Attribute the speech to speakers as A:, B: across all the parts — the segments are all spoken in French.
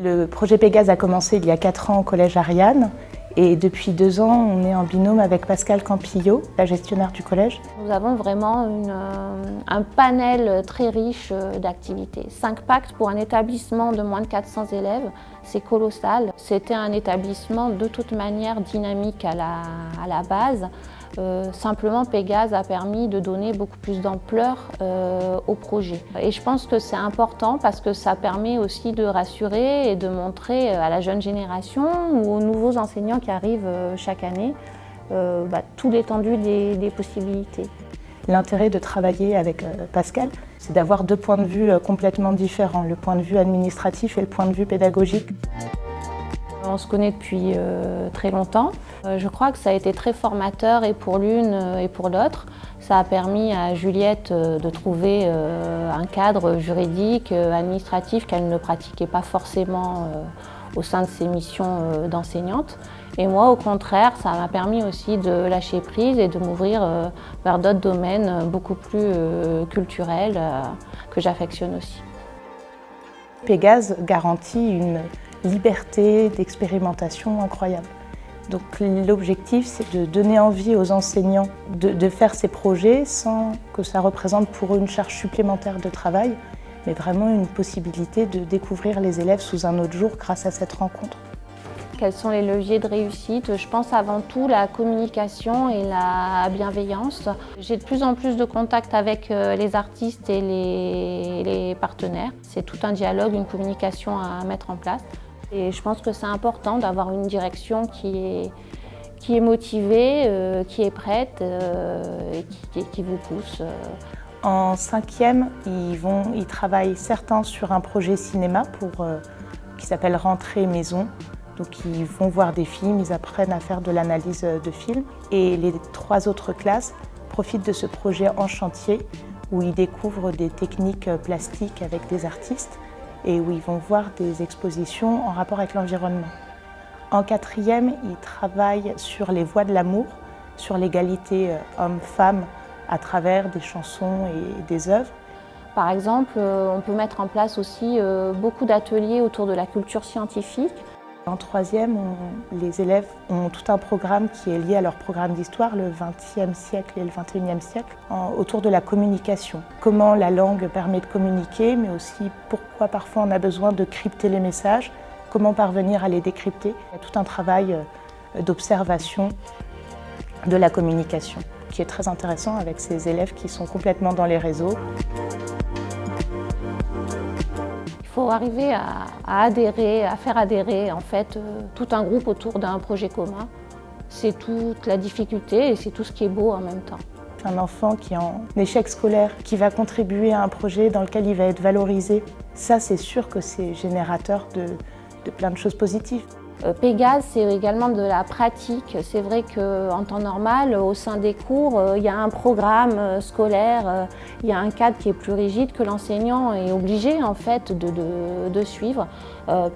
A: Le projet Pégase a commencé il y a 4 ans au collège Ariane et depuis 2 ans, on est en binôme avec Pascal Campillo, la gestionnaire du collège.
B: Nous avons vraiment un panel très riche d'activités. 5 pactes pour un établissement de moins de 400 élèves, c'est colossal. C'était un établissement de toute manière dynamique à la base. Simplement, Pégase a permis de donner beaucoup plus d'ampleur au projet. Et je pense que c'est important parce que ça permet aussi de rassurer et de montrer à la jeune génération ou aux nouveaux enseignants qui arrivent chaque année tout l'étendue des possibilités.
A: L'intérêt de travailler avec Pascal, c'est d'avoir 2 points de vue complètement différents, le point de vue administratif et le point de vue pédagogique.
B: On se connaît depuis très longtemps. Je crois que ça a été très formateur et pour l'une et pour l'autre. Ça a permis à Juliette de trouver un cadre juridique, administratif qu'elle ne pratiquait pas forcément au sein de ses missions d'enseignante. Et moi, au contraire, ça m'a permis aussi de lâcher prise et de m'ouvrir vers d'autres domaines beaucoup plus culturels que j'affectionne aussi.
A: Pégase garantit une liberté d'expérimentation incroyable. Donc l'objectif, c'est de donner envie aux enseignants de faire ces projets sans que ça représente pour eux une charge supplémentaire de travail, mais vraiment une possibilité de découvrir les élèves sous un autre jour grâce à cette rencontre.
B: Quels sont les leviers de réussite? Je pense avant tout la communication et la bienveillance. J'ai de plus en plus de contacts avec les artistes et les partenaires. C'est tout un dialogue, une communication à mettre en place. Et je pense que c'est important d'avoir une direction qui est motivée, qui est prête et qui vous pousse.
A: En 5e, ils travaillent certains sur un projet cinéma qui s'appelle Rentrée Maison. Donc ils vont voir des films, ils apprennent à faire de l'analyse de films. Et les 3 autres classes profitent de ce projet en chantier où ils découvrent des techniques plastiques avec des artistes et où ils vont voir des expositions en rapport avec l'environnement. En 4e, ils travaillent sur les voies de l'amour, sur l'égalité homme-femme à travers des chansons et des œuvres.
B: Par exemple, on peut mettre en place aussi beaucoup d'ateliers autour de la culture scientifique.
A: En 3e, les élèves ont tout un programme qui est lié à leur programme d'histoire, le XXe siècle et le XXIe siècle, autour de la communication. Comment la langue permet de communiquer, mais aussi pourquoi parfois on a besoin de crypter les messages, comment parvenir à les décrypter. Il y a tout un travail d'observation de la communication qui est très intéressant avec ces élèves qui sont complètement dans les réseaux.
B: Il faut arriver à adhérer, à faire adhérer en fait tout un groupe autour d'un projet commun. C'est toute la difficulté et c'est tout ce qui est beau en même temps.
A: Un enfant qui est en échec scolaire, qui va contribuer à un projet dans lequel il va être valorisé, ça c'est sûr que c'est générateur de plein de choses positives.
B: Pégase, c'est également de la pratique. C'est vrai qu'en temps normal, au sein des cours, il y a un programme scolaire, il y a un cadre qui est plus rigide que l'enseignant est obligé en fait de suivre.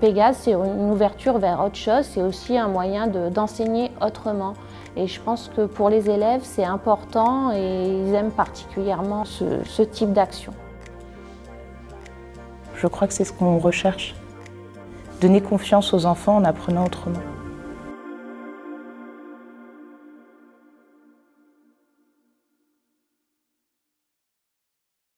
B: Pégase, c'est une ouverture vers autre chose, c'est aussi un moyen d'enseigner autrement. Et je pense que pour les élèves, c'est important et ils aiment particulièrement ce type d'action.
A: Je crois que c'est ce qu'on recherche. Donner confiance aux enfants en apprenant autrement.